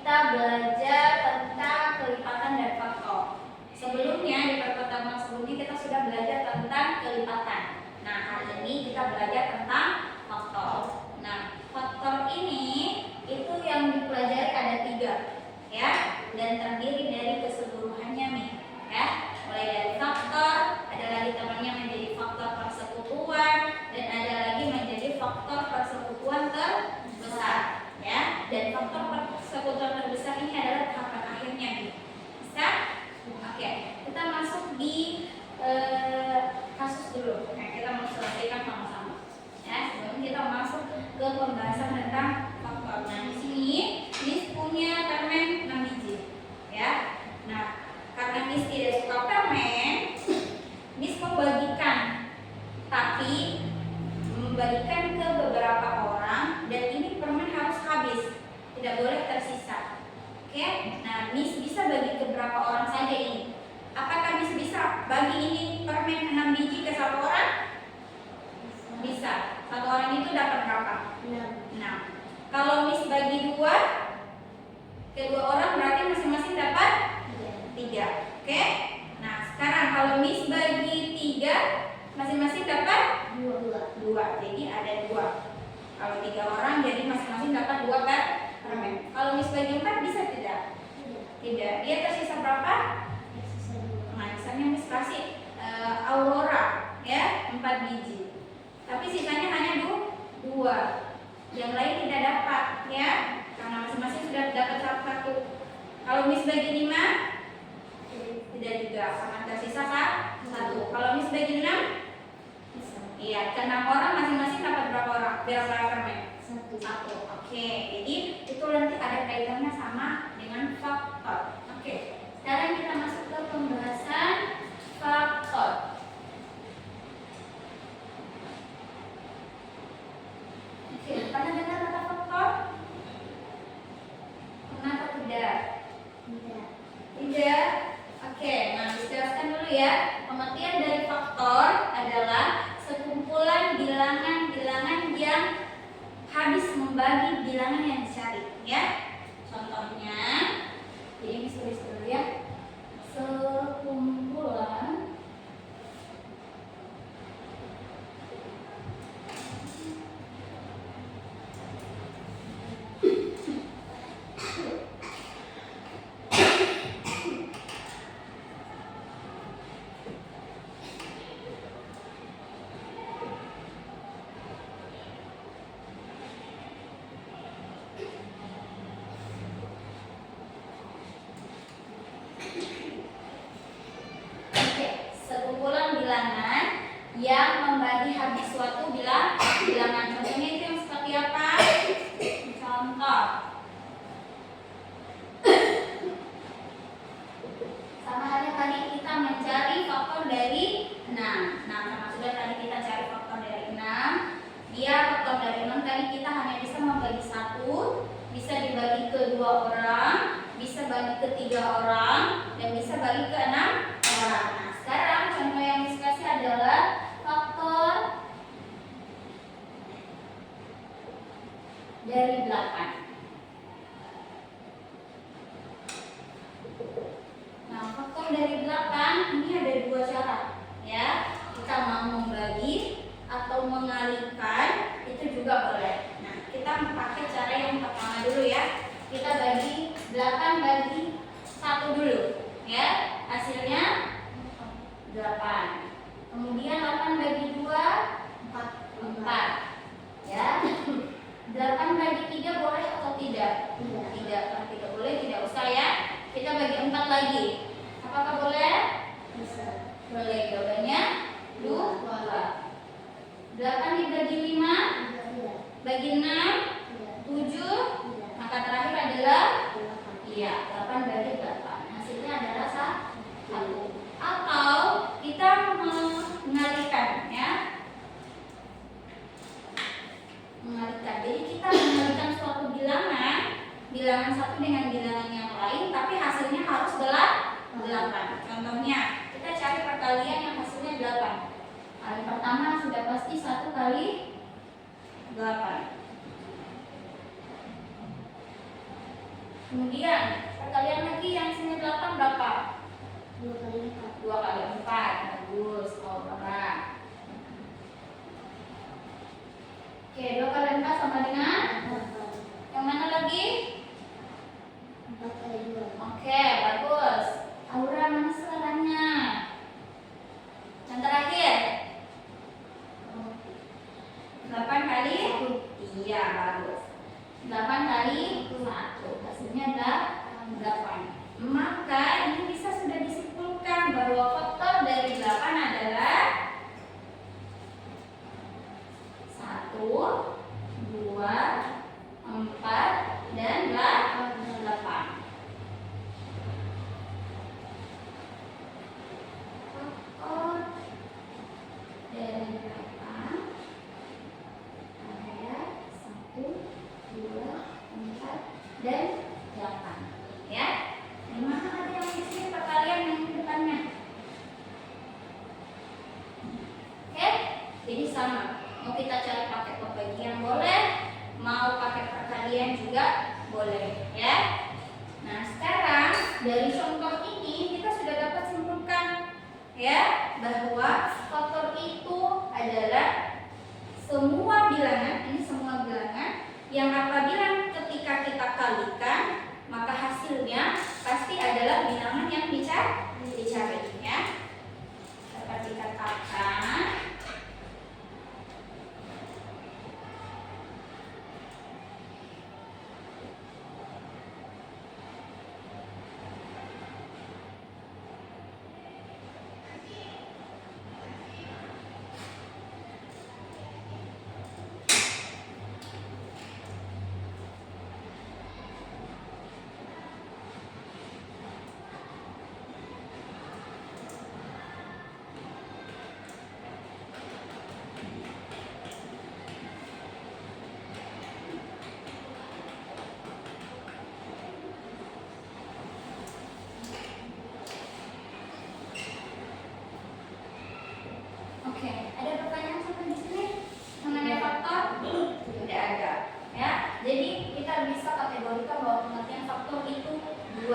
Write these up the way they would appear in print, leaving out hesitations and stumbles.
kita belajar tentang kelipatan dan faktor. Sebelumnya di pertemuan sebelumnya kita sudah belajar tentang kelipatan. Nah, hari ini kita belajar tentang faktor. Nah, faktor ini itu yang dipelajari ada 3, ya, dan terdiri dari keseluruhannya nih, ya. Mulai dari faktor, ada lagi temannya menjadi faktor persekutuan, dan ada lagi menjadi faktor persekutuan terbesar, ya. Dan faktor persekutuan terbesar ini adalah tahapan akhirnya nih. Bisa? Oke, kita masuk di kasus dulu. Nah, kita mau selesaikan sama-sama, ya. Sebelum kita masuk ke pembahasan tentang faktor. Nah, di sini Miss punya permen 6 biji, ya. Nah, karena Miss tidak suka permen, Miss membagikan, tapi membagikan ke beberapa orang, dan ini permen harus habis, tidak boleh tersisa. Oke, nah Miss bisa bagi ke berapa orang saja ini? Apakah Miss bisa bagi ini permen 6 biji ke 1 orang? Bisa. 1 orang itu dapat berapa? 6. Kalau Miss bagi 2 ke 2 orang berarti masing-masing dapat 3. Oke? Nah, sekarang kalau Miss bagi 3 masing-masing dapat 2. Jadi ada 2. Kalau 3 orang jadi masing-masing dapat 2 per permen. Kalau Miss bagi 4 bisa tidak? Tidak. Dia tersisa berapa? Nah, misalnya Miss kasih Aurora, ya, 4 biji. Tapi sisanya hanya 2. Yang lain tidak dapat, ya, karena masing-masing sudah dapat 1. Kalau Miss bagi 5 tidak juga, karena tersisa 1. Kalau Miss bagi 6, iya, ke 6 orang masing-masing dapat berapa orang? Berapa permen? 1. Oke, jadi itu nanti ada kaitannya sama dengan faktor. Oke, sekarang kita masuk ke pembahasan faktor. Oke, pernah dengar kata faktor? Pernah atau tidak? Tidak. Oke, nah dijelaskan dulu ya. Pengertian dari faktor adalah sekumpulan bilangan-bilangan yang habis membagi bilangan yang dicari, ya. Contohnya, jadi ini tulis dulu ya. Sekumpulan bilangan yang membagi habis suatu bilangan. Contohnya itu yang seperti apa? Contoh, sama halnya tadi kita mencari faktor dari 6. Nah, karena sudah tadi kita cari faktor dari 6, dia faktor dari 6 tadi kita hanya bisa membagi 1, bisa dibagi ke 2 orang, bisa bagi ke 3 orang, dan bisa bagi ke 6 orang. Nah, sekarang contoh yang dikasih adalah faktor dari 8. Nah, faktor dari 8 ini ada 2 cara, ya. Kita mau membagi atau mengalihkan itu juga boleh. Nah, kita pakai cara yang pertama dulu ya. Kita bagi 8 bagi 1 dulu, ya. Hasilnya 8. Kemudian 8 bagi 2 4, ya. 8 bagi 3 boleh atau tidak? Tidak. Kalau tidak boleh tidak usah, ya. Kita bagi 4 lagi. Apakah boleh? Bisa. Boleh. Jawabannya 2. 8 dibagi 5 bagi 6 7. Maka terakhir adalah 8 bagi 8. Hasilnya adalah 1. Atau kita mengalihkan, ya. Mengalihkan. Jadi kita mengalihkan suatu bilangan 1 dengan bilangan yang lain, tapi hasilnya harus 8. Contohnya, kita cari perkalian yang hasilnya 8. Kali pertama sudah pasti 1 kali 8. Kemudian perkalian lagi yang sini 8 berapa? 2 kali 4. 2 kali 4. Bagus, Aurora. Oke, 2 kali 4 sama dengan? 8. Yang mana lagi? 4 kali 2. Oke, bagus. Aura, mana skalanya? Yang terakhir? 8 kali? 1. Iya, bagus. 8 kali 1. Hasilnya adalah 8. Maka ini bisa sudah disimpulkan bahwa faktor dari 8 adalah 1, 2, 4, dan 8. Faktor dari 8 adalah 1, 2, 4, dan 8. Ya. Di mana ada yang di sini perkalian yang di depannya? Oke, jadi sama. Mau kita cari pakai pembagian boleh, mau pakai perkalian juga boleh, ya. Nah, sekarang dari contoh ini kita sudah dapat simpulkan, ya, bahwa faktor itu adalah semua bilangan, ini semua bilangan yang apabila ketika kita kalikan, maka hasilnya pasti adalah bilangan yang dicari, ya. Dapat dikatakan oke, ada pertanyaan sampai di sini mengenai faktor? Tidak ada, ya. Jadi kita bisa kategorikan bahwa pengertian faktor itu 2.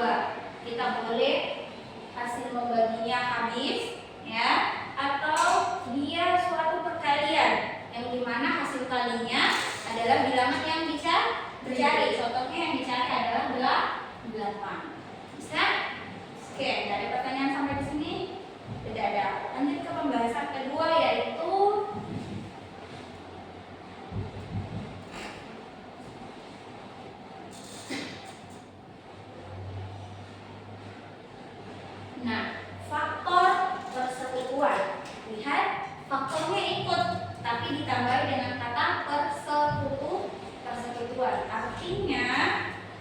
Kita boleh hasil membaginya habis, ya, atau dia suatu perkalian yang dimana hasil kalinya adalah bilangan yang dicari. Contohnya yang dicari adalah 8. Bisa? Oke, dari pertanyaan sampai di sini tidak ada. Lanjut ke pembahasan kedua, yaitu faktor persekutuan. Lihat, faktornya ikut, tapi ditambahi dengan kata persekutuan. Artinya,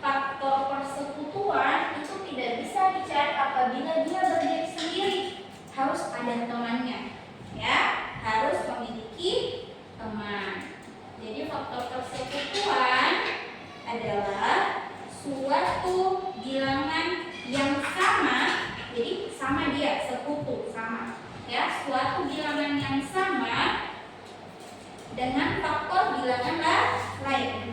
faktor persekutuan itu tidak bisa dicari apabila dia berdiri sendiri. Harus ada temannya, ya, harus memiliki teman. Jadi faktor persekutuan adalah suatu bilangan yang sama. Jadi sama, dia sekutu, sama, ya, suatu bilangan yang sama dengan faktor bilangan lain.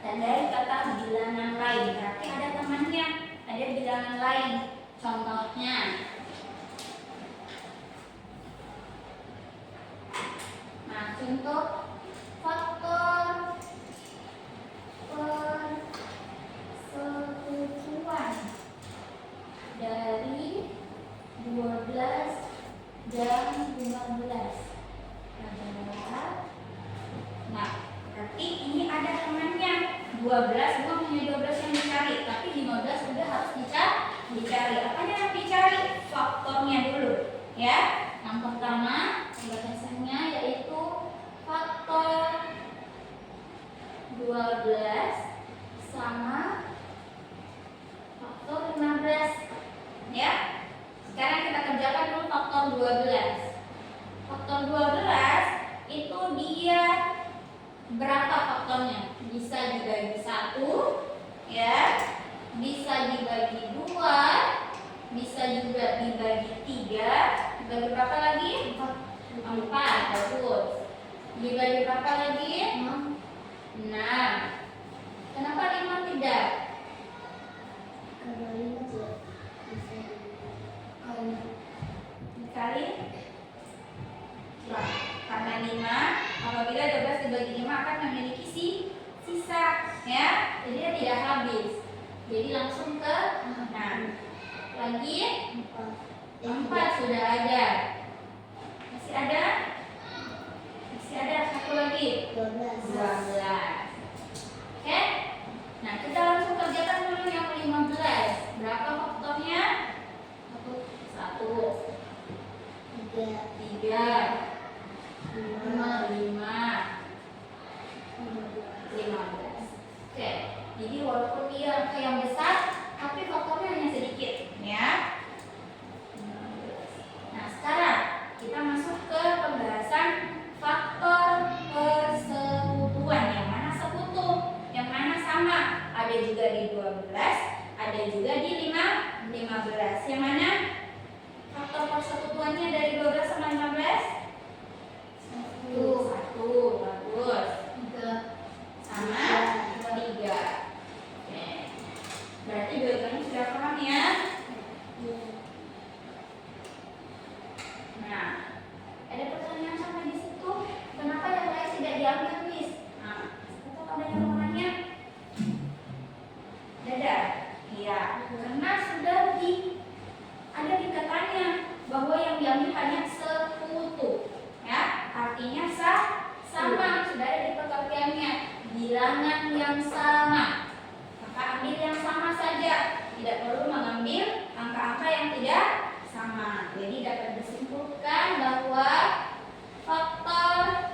Dan dari kata bilangan lain berarti ada temannya, ada bilangan lain. Contohnya, nah, contoh faktor persekutuan dari 12 dan 15 adalah, nah, berarti ini ada temannya. 12, gua punya 12 yang dicari, tapi 15 udah harus dicari. Apanya yang dicari? Faktornya dulu, ya. Yang pertama pembahasannya yaitu faktor 12 sama faktor 15, ya. Sekarang kita kerjakan dulu berapa faktornya? Bisa dibagi 1, ya, bisa dibagi 2, bisa juga dibagi 3, dibagi berapa lagi? 4, bagus. Dibagi berapa lagi? 6. Kenapa 5 tidak? Kalau 5 tidak bisa Dikali? Wah, karena 5, apabila 12 dibagi 5 akan memiliki sisa, ya. Jadi dia tidak habis. Jadi langsung ke 6. Lagi 4 sudah ada. Masih ada? Masih ada satu lagi. 12. Oke? Nah, kita langsung kerjakan dulu yang 15. Berapa faktornya? 1, 3, 5, 15. Oke, jadi walaupun dia angka yang besar, tapi faktornya hanya sedikit, ya. Nah, sekarang kita masuk ke pembahasan faktor persekutuan. Yang mana sekutu, yang mana sama. Ada juga di 12, ada juga di 15. Yang mana faktor persekutuannya dari 12 sama 15? 1, bagus. 3 Sama 3. Oke. Berarti dua-duanya sudah paham ya? Nah, ada pertanyaan sampai di situ. Kenapa yang lain tidak diambil, Miss? Nah, atau ada yang mau nanya? Ada? Iya. Karena sudah ada dikatanya bahwa yang diambil hanya sekutu, ya. Artinya sama, sudah ada di pengertiannya. Bilangan yang sama, maka ambil yang sama saja. Tidak perlu mengambil angka-angka yang tidak sama. Jadi dapat disimpulkan bahwa faktor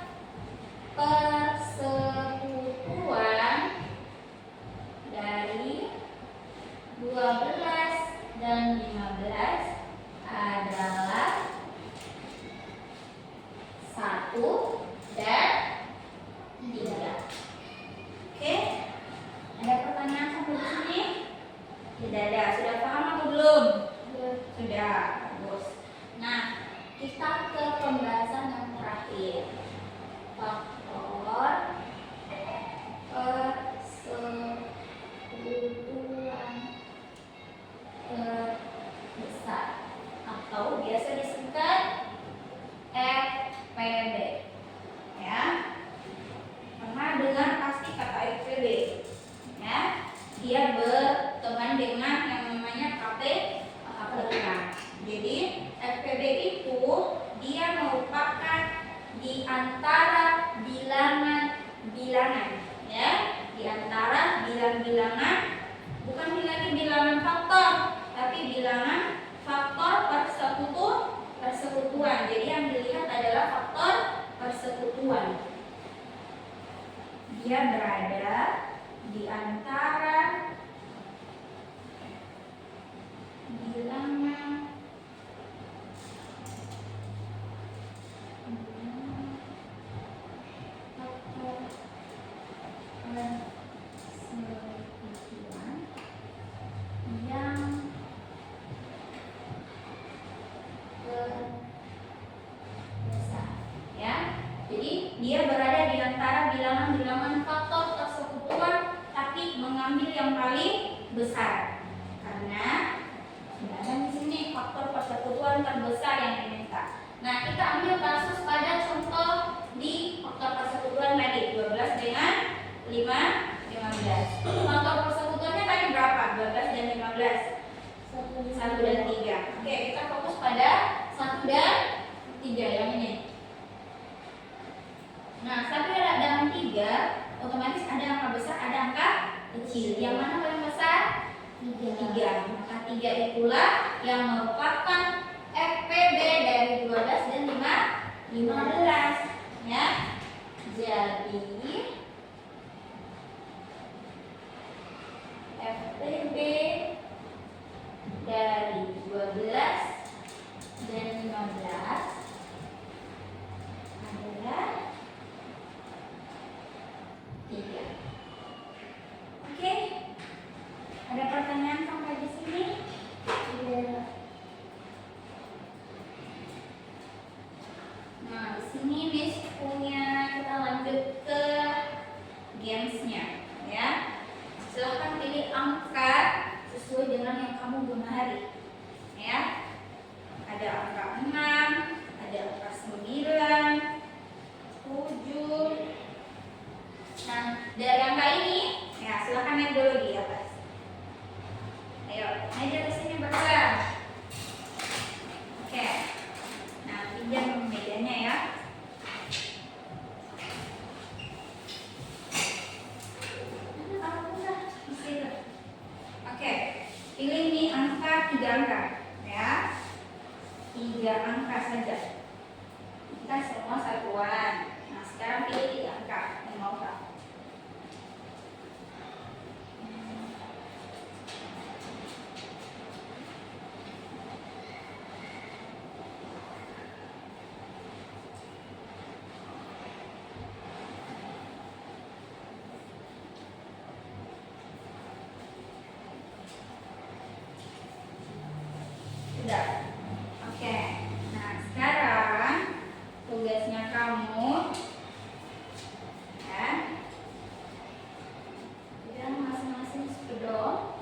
persekutuan dari 12 dan 15 adalah 1 dan 3. Oke? Ada pertanyaan sampai di sini? Tidak ada. Sudah paham atau belum? Sudah. Bagus. Nah, kita ke pembahasan yang terakhir. Faktor persekutuan terbesar atau biasa disebut FPB, ya. Pernah dengar pasti kata FPB, ya. Dia berteman dengan yang namanya KPK. Jadi FPB itu dia merupakan di antara bilangan-bilangan, ya. Di antara bilangan-bilangan, bukan lagi bilangan faktor, tapi bilangan faktor persekutuan. Jadi yang dilihat adalah faktor persekutuan. Dia berada di antara bilangan faktor persekutuan yang terbesar, ya. Jadi dia berada di antara bilangan-bilangan faktor persekutuan, tapi mengambil yang paling besar. Karena sudah ada di sini faktor persekutuan terbesar yang diminta. Nah, kita ambil kasus pada contoh di faktor persekutuan tadi 12 dengan 15. Faktor persekutuannya tadi berapa? 12 dan 15. 1 dan 3. Oke, kita fokus pada 1 dan 3 yang ini. Nah, 1 dan 3 otomatis ada angka besar, ada angka kecil. Yang mana paling besar? 3. Maka 3 itulah yang merupakan FPB dari 12 dan 15, ya. Jadi FPB dari 12 dan 15 adalah sini Miss kita lanjut ke gamesnya ya. Silahkan pilih angka sesuai dengan yang kamu gemari ya. Ada angka 6, ada angka 9, 7. Nah, dari angka ini ya silahkan naik dulu di atas. Ayo, naik di sini bergerak. Oke. Nah, pinjam mejanya ya. Oke, pilih nih angka 3 angka ya. 3 angka saja. Kita semua satuan. Nah, sekarang pilih 3 angka yang mau Kak. Sudah. Oke. Nah, sekarang tugasnya kamu ya. Pegang masing-masing spidol.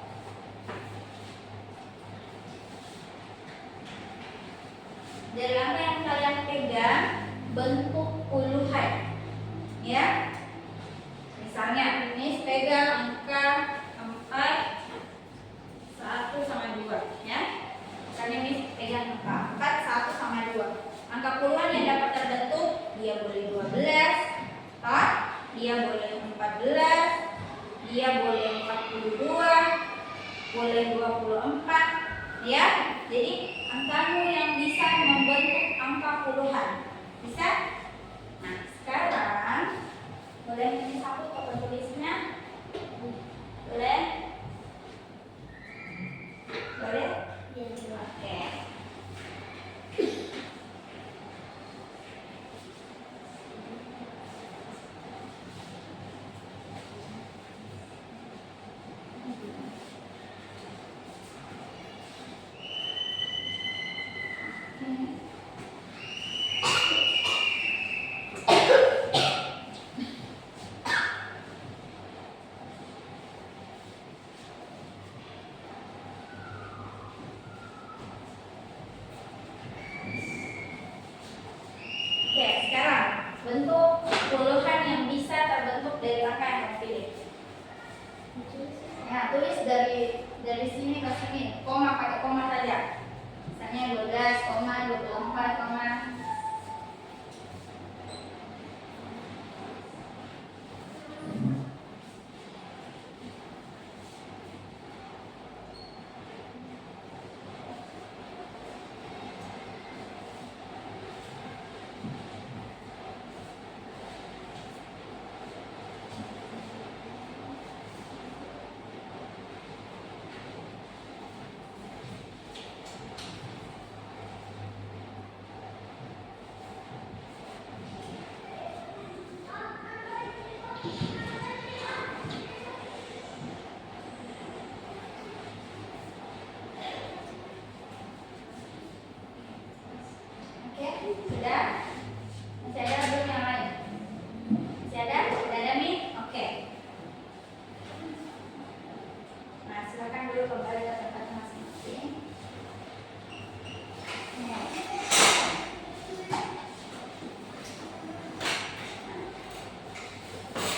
Dari angka yang kalian pegang bentuk puluhan. Ya. Misalnya, ini pegang angka 4, 1 sama 2 ya. Misalnya ini pegang angka 4, 1 sama 2. Angka puluhan yang dapat terbentuk dia boleh 12, toh? Dia boleh 14, dia boleh 42, boleh 24 ya. Jadi angkamu yang bisa membentuk angka puluhan. Bisa? Nah, sekarang boleh disapu papan tulisnya? Boleh? Boleh? Ya. Oke. Oke, sekarang bentuk puluhan yang bisa terbentuk dari angka yang kamu pilih. Ya, tulis dari sini ke sini, koma pakai koma saja. Misalnya 12, 24, Oke, sudah? Masih ada belum yang lain? Masih ada? Sudah ada nih? Oke. Nah, silakan dulu kembali ke tempat masing-masing. Nah.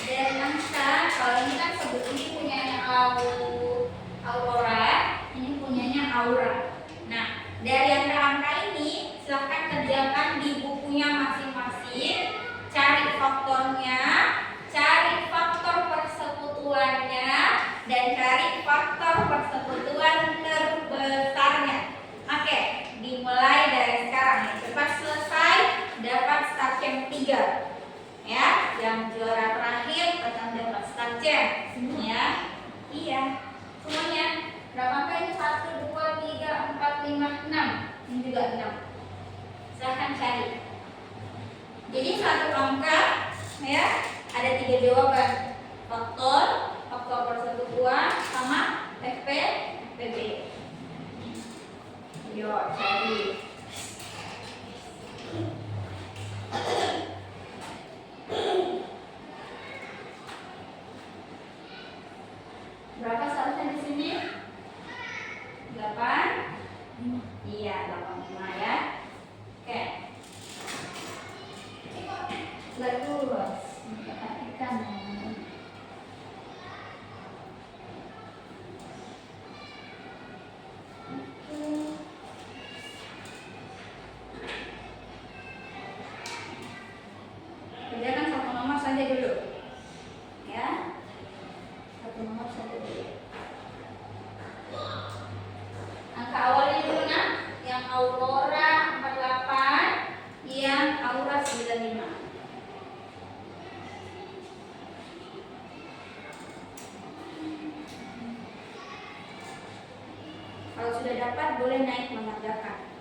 Dan angka, kalau ini kan sebut ini punyanya Aurora, ini punyanya Aura. Nah, dari angka-angka ini silahkan kerjakan di bukunya masing-masing. Cari faktornya, cari faktor persekutuannya, dan cari faktor persekutuan terbesarnya. Oke, dimulai dari sekarang ya. Cepat selesai, dapat start champ 3. Ya, yang juara terakhir akan dapat start champ. Ya, iya, semuanya. Berapa angka ini? 1, 2, 3, 4, 5, 6. Ini juga 6. Silahkan cari. Jadi satu angka ya ada 3 jawaban. Faktor, faktor persekutuan, sama FP, FPB. Yo, cari. 5 ya. Oke. Bagus. Perhatikan. Kerjakan satu nomor saja dulu. Ya. Satu nomor satu dulu. Angka awalnya dulu nak. Yang Aurora 48, yang Aura 95. Kalau sudah dapat boleh naik mengerjakan.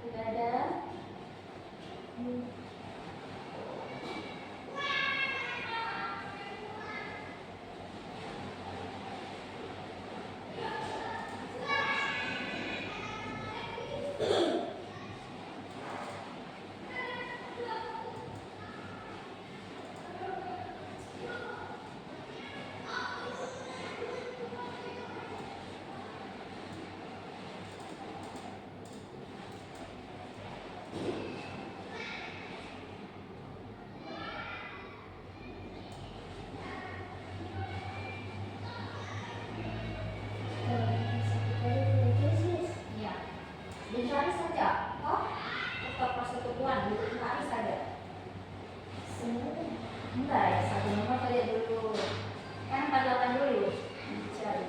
Sudah ada. Ya. Dicari saja. Oh, tetap persekutuan dicari saja. Enggak ya, satu nomor saja dulu. Kan 48 dulu. Dicari.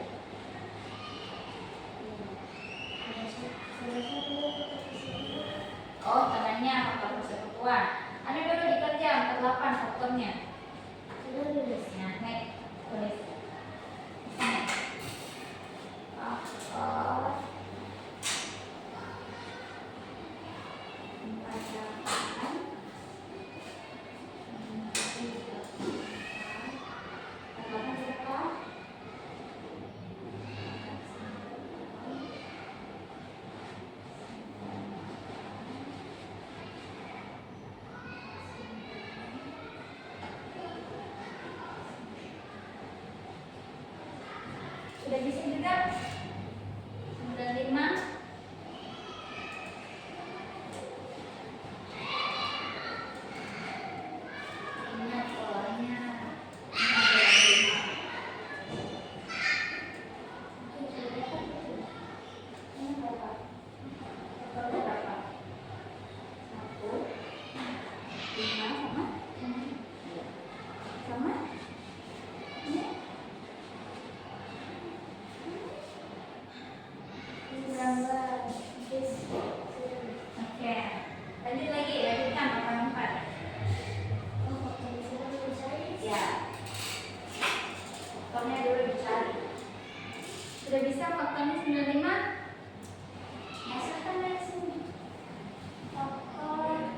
Oh, tangannya faktor persekutuan. Ada dulu dikerja 48 faktornya. Sudah lulus. Nah, naik tulis. Sini. Faktor 48. Sudah bisa juga 95. Ingat polanya. Ini berapa? Totalnya berapa? 1, 5 sama? Iya. Sama? Ini? 19. Oke. Lanjut lagi, lanjutkan 84. Oh, faktor sudah dicari. Ya. Faktornya dulu dicari. Sudah bisa faktornya 95? Masukkan dari sini. Faktor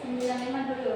95 dulu.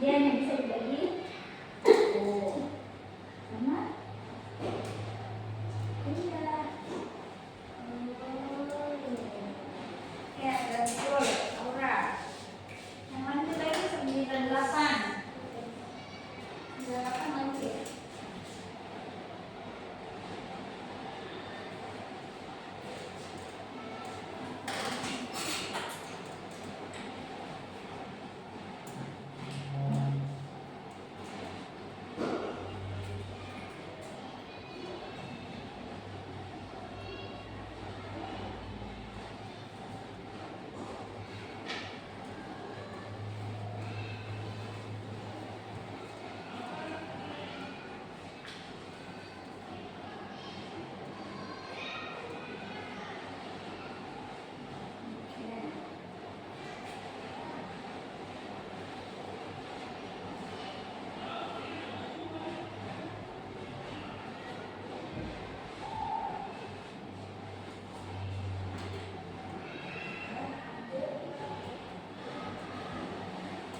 bagian yang bisa dibagi sama iya. Ya, betul, Aura. Yang lanjut lagi 98. 98 lanjut.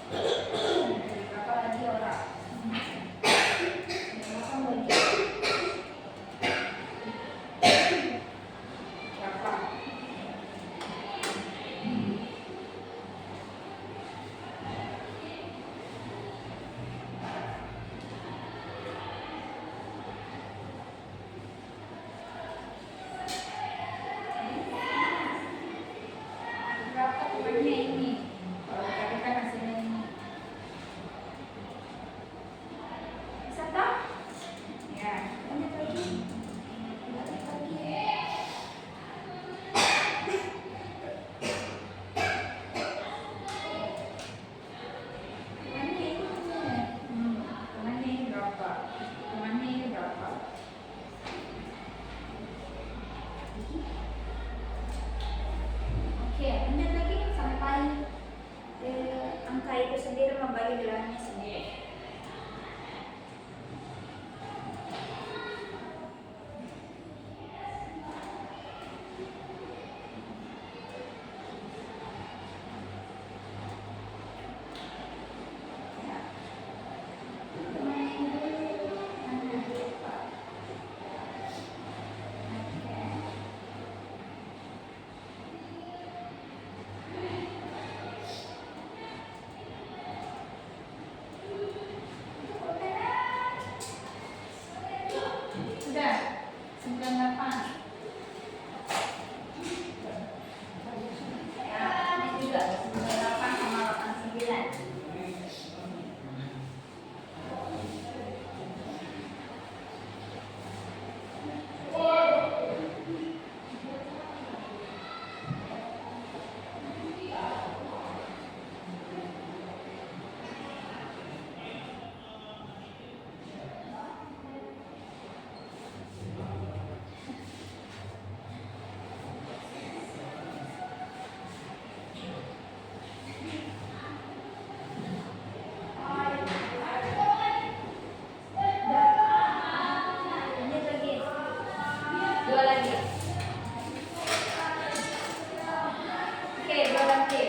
Berapa lagi orang? Berapa lagi? Berapa? Berapa temannya ini? Kalau tadi kan hasilnya ini. Bisa tak? Ya, lanjut lagi. Lanjut lagi. Temannya ini. Temannya ini berapa? Temannya ini berapa? Oke, lanjut lagi sampai angka itu sendiri membagi bilangnya sendiri. Ya. Teman ini dulu, mana lupa. Oke. Sudah 98. Ya, ini juga 98 sama 89. Lanjut lagi. Dua lagi. Oke, dua lagi.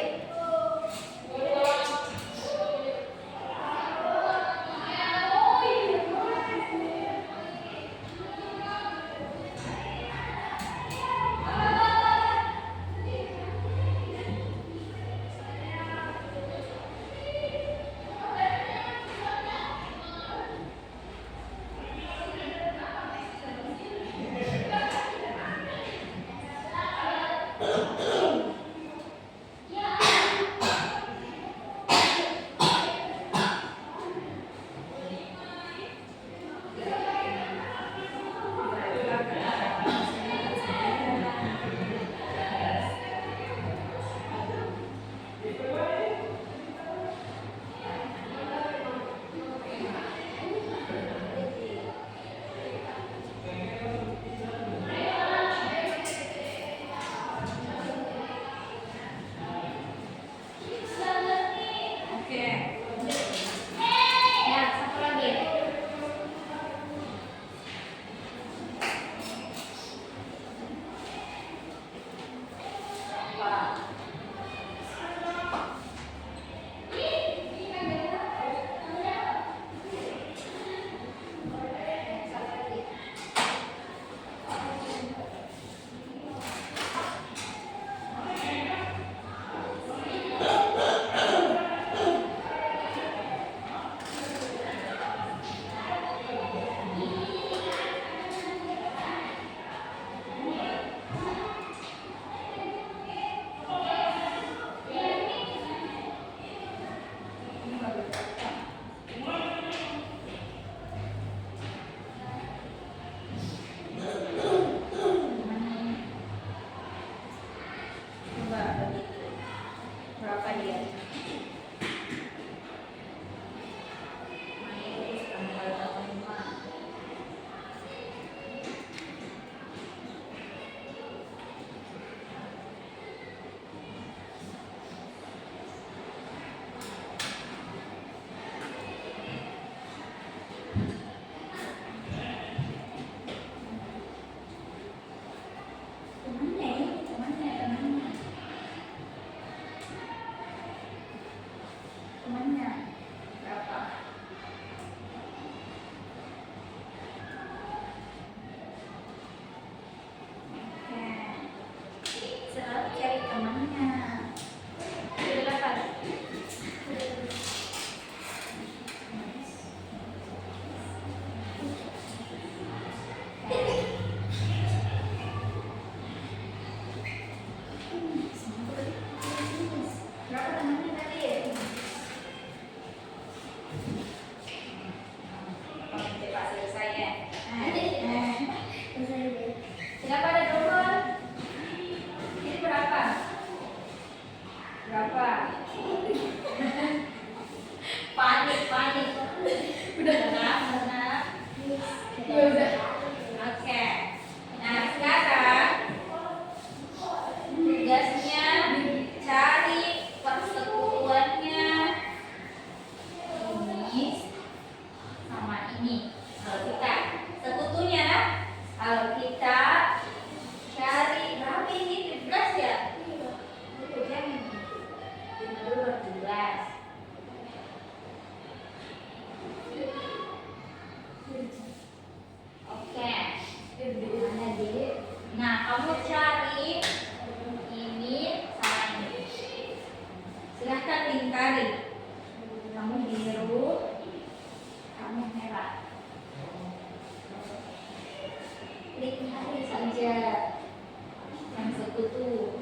sekutu.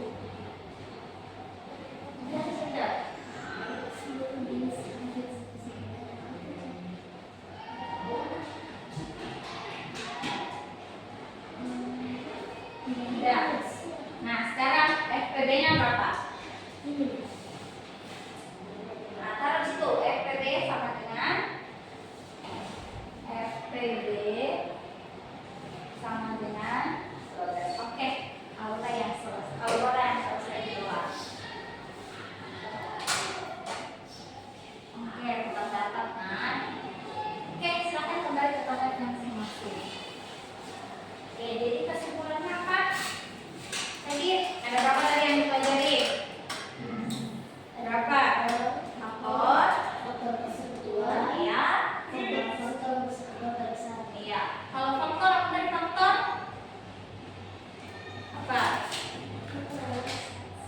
Sudah, sudah. Sudah. Nah, sekarang FPB-nya berapa? Nah, taruh di situ. FPB sama dengan FPB sama dengan oke. Aura yang selesai dua. Oke, kita catat kan. Oke, silakan kembali ke tempat masing-masing. Oke, jadi kesimpulannya apa? Tadi ada berapa tadi yang dipelajari? Ada berapa? Faktor. Faktor persekutuan. Iya. Faktor persekutuan besar. Iya. Kalau faktor apa tadi faktor? Apa?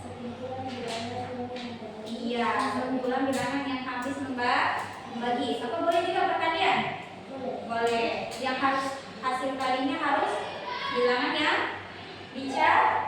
Sekumpulan bilangan Iya, sekumpulan bilangan yang habis membagi. Apa boleh juga perkalian? Boleh. Yang harus hasil kalinya harus bilangan yang bicara